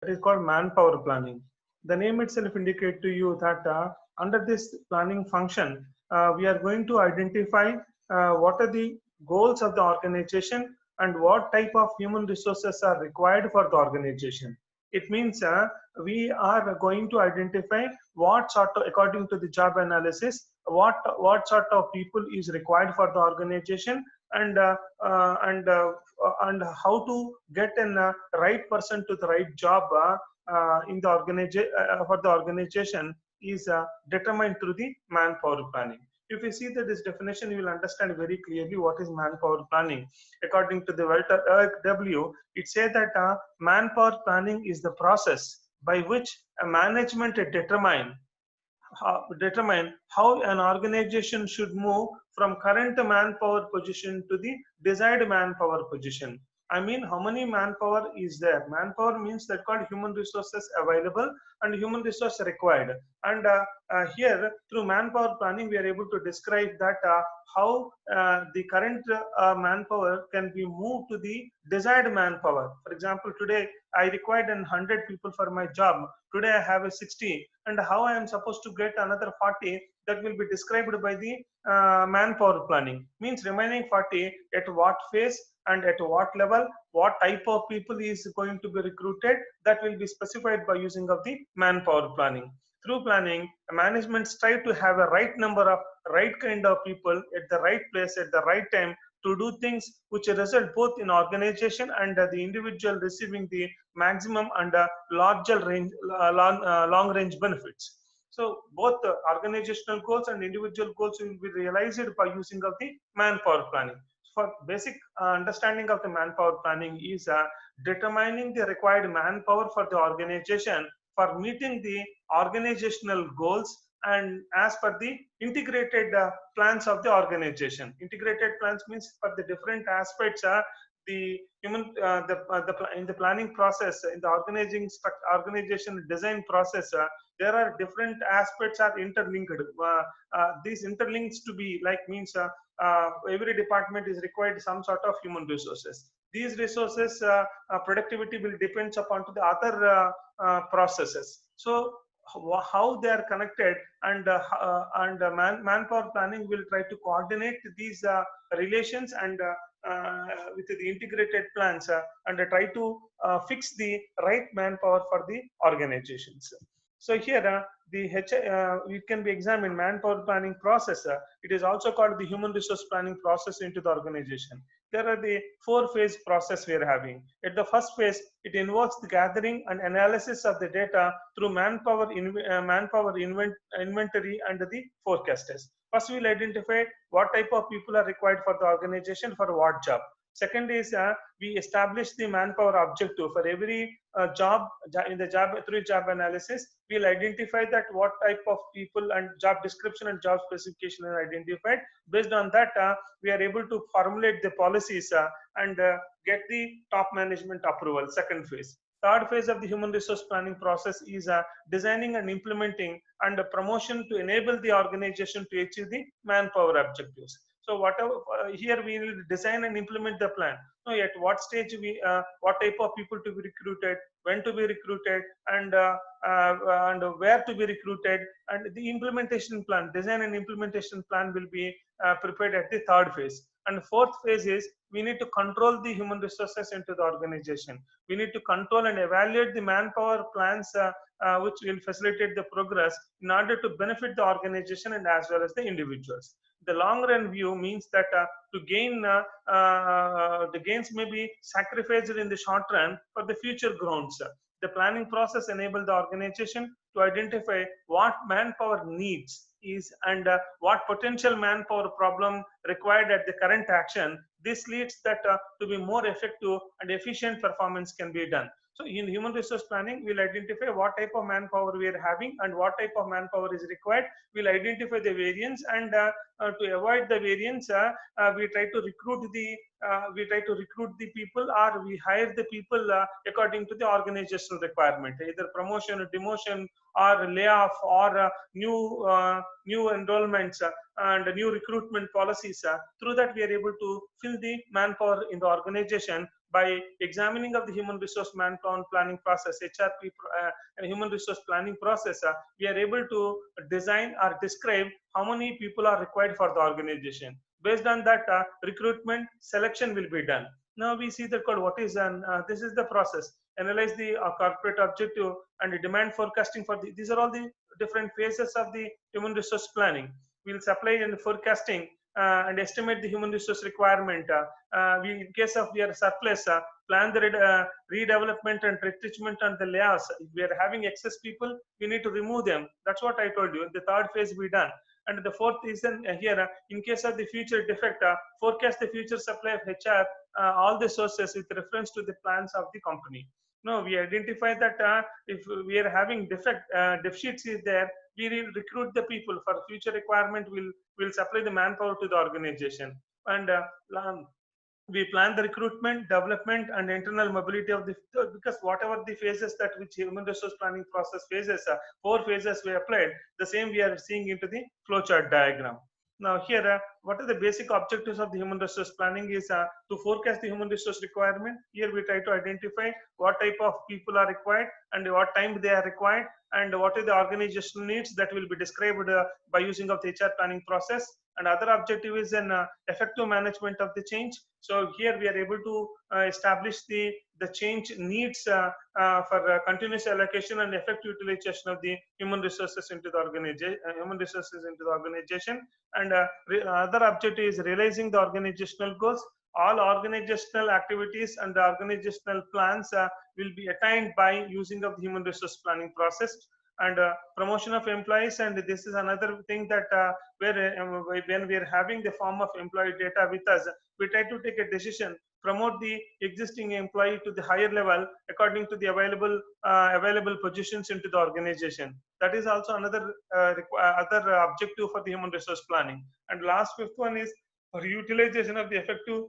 that is called manpower planning. The name itself indicates to you that under this planning function, we are going to identify what are the goals of the organization and what type of human resources are required for the organization. It means we are going to identify what sort of, according to the job analysis, what sort of people is required for the organization, and and how to get an right person to the right job in the organization for the organization is determined through the manpower planning. If you see that this definition, you will understand very clearly what is manpower planning. According to the Walter W, it says that manpower planning is the process by which a management determine how an organization should move from current manpower position to the desired manpower position. I mean, how many manpower is there? Manpower means that called human resources available and human resource required. And here, through manpower planning, we are able to describe that how the current manpower can be moved to the desired manpower. For example, today I required 100 people for my job. Today I have a 60, and how I am supposed to get another 40, that will be described by the manpower planning. Means remaining 40 at what phase and at what level, what type of people is going to be recruited, that will be specified by using of the manpower planning. Through planning, management strive to have a right number of right kind of people at the right place at the right time to do things which result both in organization and the individual receiving the maximum and larger range, long range benefits. So both the organizational goals and individual goals will be realized by using of the manpower planning. For basic understanding of the manpower planning is determining the required manpower for the organization for meeting the organizational goals and as per the integrated plans of the organization. Integrated plans means for the different aspects the human in the planning process, in the organization design process, there are different aspects are interlinked. These interlinks to be like means every department is required some sort of human resources. These resources productivity will depends upon to the other processes. So how they are connected, and manpower planning will try to coordinate these relations and with the integrated plans and try to fix the right manpower for the organizations. So here it can be examined manpower planning process. It is also called the human resource planning process into the organization. There are the 4-phase process we are having. At the first phase, it involves the gathering and analysis of the data through manpower inventory and the forecasters. First, we'll identify what type of people are required for the organization for what job. Second is we establish the manpower objective for every job. In the job, through job analysis, we'll identify that what type of people and job description and job specification are identified. Based on that, we are able to formulate the policies and get the top management approval. Second phase. Third phase of the human resource planning process is designing and implementing and promotion to enable the organization to achieve the manpower objectives. So whatever here we will design and implement the plan. So at what stage we, what type of people to be recruited, when to be recruited, and where to be recruited, and the implementation plan, design and implementation plan will be prepared at the third phase. And fourth phase is we need to control the human resources into the organization. We need to control and evaluate the manpower plans which will facilitate the progress in order to benefit the organization and as well as the individuals. The long run view means that to gain the gains may be sacrificed in the short run for the future grounds. The planning process enables the organization to identify what manpower needs is and what potential manpower problem required at the current action. This leads that to be more effective and efficient performance can be done. So in human resource planning, we'll identify what type of manpower we are having and what type of manpower is required. We'll identify the variance, and to avoid the variance, we try to recruit the people, or we hire the people according to the organizational requirement, either promotion or demotion or layoff or new enrollments and new recruitment policies. Through that, we are able to fill the manpower in the organization by examining of the human resource manpower planning process, HRP, and human resource planning process, we are able to design or describe how many people are required for the organization. Based on that, recruitment selection will be done. Now we see the code. What is an this is the process. Analyze the corporate objective and the demand forecasting for the. These are all the different phases of the human resource planning. We'll supply and forecasting and estimate the human resource requirement. We, in case of we are surplus, plan the redevelopment and retrenchment and the layers. If we are having excess people, we need to remove them. That's what I told you. The third phase we done. And the fourth is here, in case of the future defect, forecast the future supply of HR, all the sources with reference to the plans of the company. No, we identify that if we are having deficits is there, we will recruit the people for future requirement. Will supply the manpower to the organization, and we plan the recruitment, development, and internal mobility of the, because whatever the phases that which human resource planning process phases, 4 phases we applied, the same we are seeing into the flowchart diagram. Now here, what are the basic objectives of the human resource planning is to forecast the human resource requirement. Here we try to identify what type of people are required and what time they are required, and what are the organizational needs that will be described by using of the HR planning process. And other objective is an effective management of the change. So here we are able to establish the change needs for continuous allocation and effective utilization of the human resources into the organization. And other objective is realizing the organizational goals. All organizational activities and the organizational plans will be attained by using of the human resource planning process. And promotion of employees, and this is another thing that when we are having the form of employee data with us, we try to take a decision, promote the existing employee to the higher level according to the available positions into the organization. That is also another other objective for the human resource planning. And last, fifth one is utilization of the effective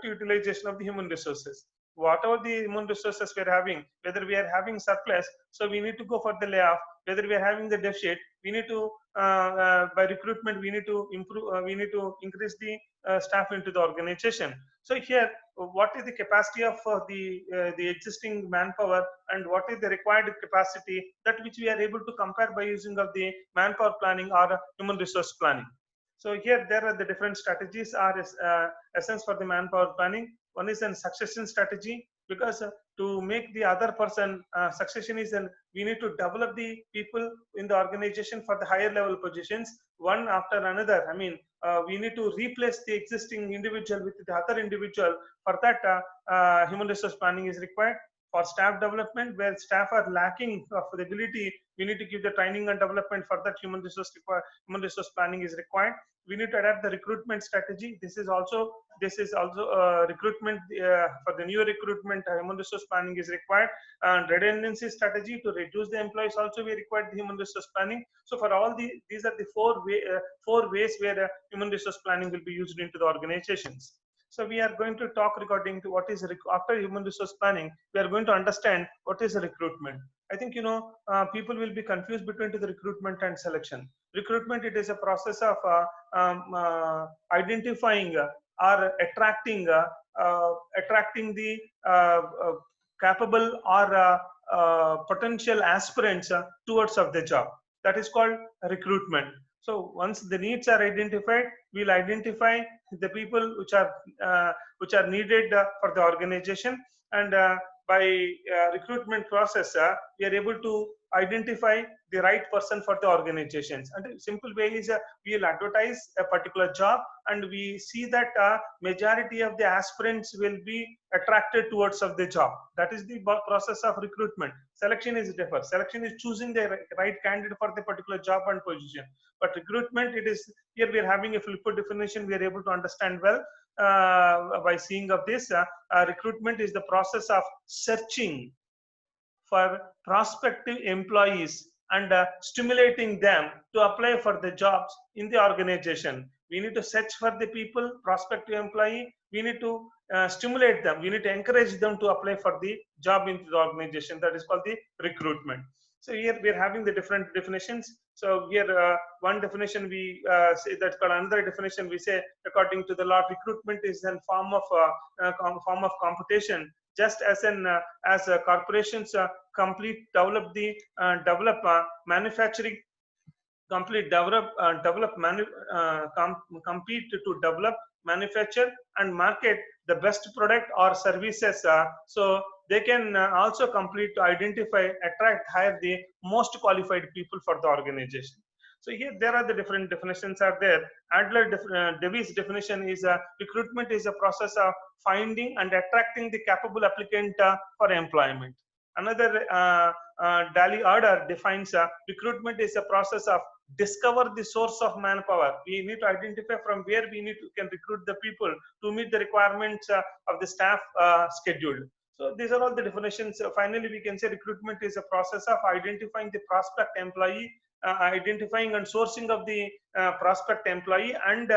utilization of the human resources. Whatever the human resources we are having, whether we are having surplus, so we need to go for the layoff. Whether we are having the deficit, we need to by recruitment we need to improve. We need to increase the staff into the organization. So here, what is the capacity of the existing manpower, and what is the required capacity, that which we are able to compare by using of the manpower planning or human resource planning. So here there are the different strategies are essence for the manpower planning. One is a succession strategy, because to make the other person succession is we need to develop the people in the organization for the higher level positions one after another. I mean, we need to replace the existing individual with the other individual. For that, human resource planning is required. For staff development, where staff are lacking of the ability, we need to give the training and development. For that, human resource planning is required. We need to adapt the recruitment strategy. This is also recruitment for the new recruitment. Human resource planning is required, and redundancy strategy to reduce the employees also we require the human resource planning. So for all these are the four ways where human resource planning will be used into the organizations. So we are going to talk regarding to what is after human resource planning. We are going to understand what is recruitment. I think people will be confused between the recruitment and selection. Recruitment, it is a process of identifying or attracting the capable or potential aspirants towards of the job. That is called recruitment. So once the needs are identified, we'll identify the people which are needed for the organization, and by recruitment process, we are able to identify the right person for the organizations. And a simple way is we'll advertise a particular job, and we see that majority of the aspirants will be attracted towards of the job. That is the process of recruitment. Selection is different. Selection is choosing the right candidate for the particular job and position. But recruitment, it is here we are having a full definition. We are able to understand well by seeing of this. Recruitment is the process of searching for prospective employees and stimulating them to apply for the jobs in the organization. We need to search for the people, prospective employee. We need to stimulate them. We need to encourage them to apply for the job into the organization. That is called the recruitment. So here we are having the different definitions. So here one definition we say that, called another definition we say, according to the law, recruitment is a form of competition, just as corporations develop manufacturing, compete to develop, manufacture, and market the best product or services. So they can also complete to identify, attract, hire the most qualified people for the organization. So here there are the different definitions are there. Davies definition is recruitment is a process of finding and attracting the capable applicant for employment. Another Daly order defines recruitment is a process of discover the source of manpower. We need to identify from where we can recruit the people to meet the requirements of the staff schedule. So these are all the definitions. Finally, we can say recruitment is a process of identifying the prospect employee, identifying and sourcing of the prospect employee, and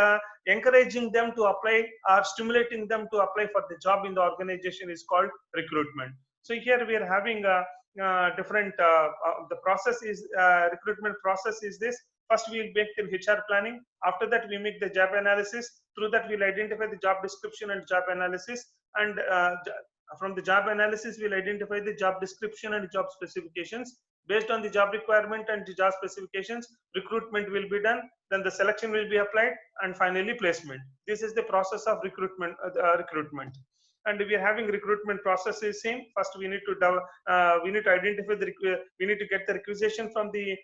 encouraging them to apply or stimulating them to apply for the job in the organization is called recruitment. So here we are having different the process is recruitment process is this. First we'll make the HR planning. After that we make the job analysis. Through that we'll identify the job description and job analysis, and from the job analysis we'll identify the job description and job specifications. Based on the job requirement and the job specifications, recruitment will be done, then the selection will be applied, and finally placement. This is the process of recruitment. And we are having recruitment process is same. First we need to identify we need to get the requisition from the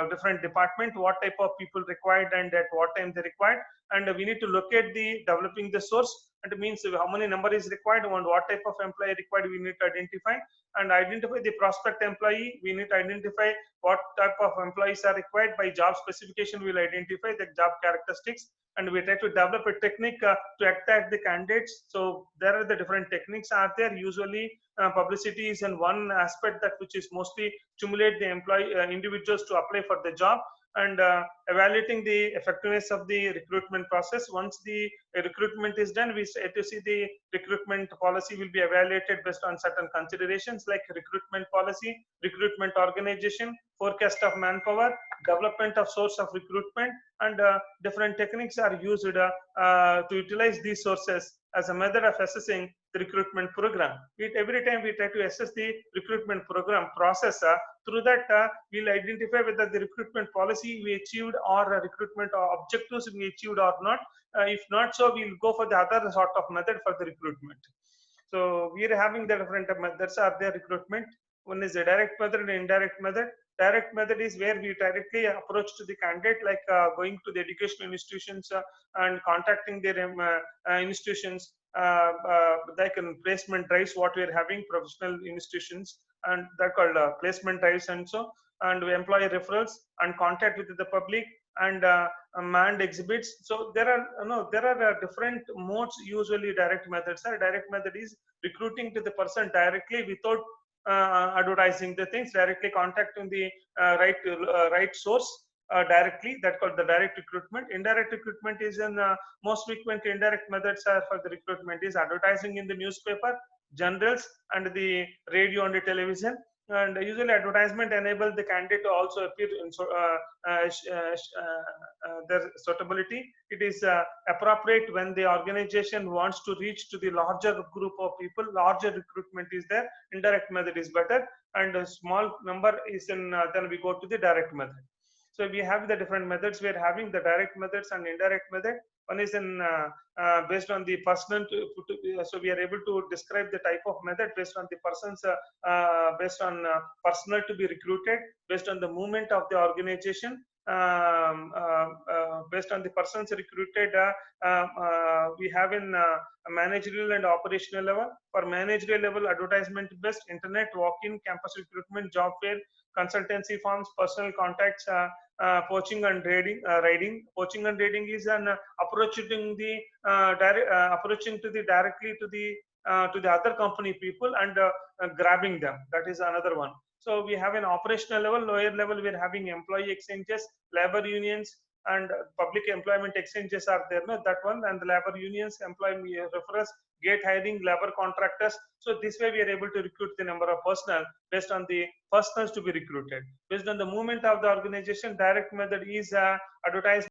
different department, what type of people required and at what time they required, and we need to locate the developing the source, and it means how many number is required and what type of employee required we need to identify, and identify the prospect employee. We need to identify what type of employees are required. By job specification we'll identify the job characteristics, and we try to develop a technique to attract the candidates. So there are the different techniques are there. Usually publicity is in one aspect that which is mostly stimulate the employee individuals to apply for the job, and evaluating the effectiveness of the recruitment process. Once the recruitment is done, we say to see the recruitment policy will be evaluated based on certain considerations like recruitment policy, recruitment organization, forecast of manpower, development of source of recruitment, and different techniques are used to utilize these sources as a method of assessing the recruitment program. Every time we try to assess the recruitment program process, through that we'll identify whether the recruitment policy we achieved or recruitment objectives we achieved or not. If not so, we'll go for the other sort of method for the recruitment. So we are having the different methods are there recruitment. One is a direct method and indirect method. Direct method is where we directly approach to the candidate, like going to the educational institutions and contacting their institutions, like in placement drives, what we are having, professional institutions, and that called placement drives, and so, and we employ referrals and contact with the public, and manned exhibits. So there are different modes. Usually direct methods are, direct method is recruiting to the person directly without advertising the things, directly contacting the right source directly. That called the direct recruitment. Indirect recruitment is in most frequent indirect methods are for the recruitment is advertising in the newspaper, journals, and the radio and the television. And usually advertisement enable the candidate to also appear in their suitability. It is appropriate when the organization wants to reach to the larger group of people. Larger recruitment is there. Indirect method is better, and a small number is in then we go to the direct method. So we have the different methods. We are having the direct methods and indirect method. One is in based on the person. So we are able to describe the type of method based on the person's based on personnel to be recruited, based on the movement of the organization, based on the persons recruited. We have in managerial and operational level. For managerial level, advertisement based, internet, walk-in, campus recruitment, job fair, consultancy firms, personal contacts, poaching and raiding. Poaching and raiding is an approaching the approaching to the directly to the other company people and grabbing them. That is another one. So we have an operational level. Lower level, we're having employee exchanges, labor unions, and public employment exchanges are there, no, that one, and the labor unions employ referrals, gate hiring, labor contractors. So this way we are able to recruit the number of personnel based on the personnel to be recruited. Based on the movement of the organization, direct method is advertisement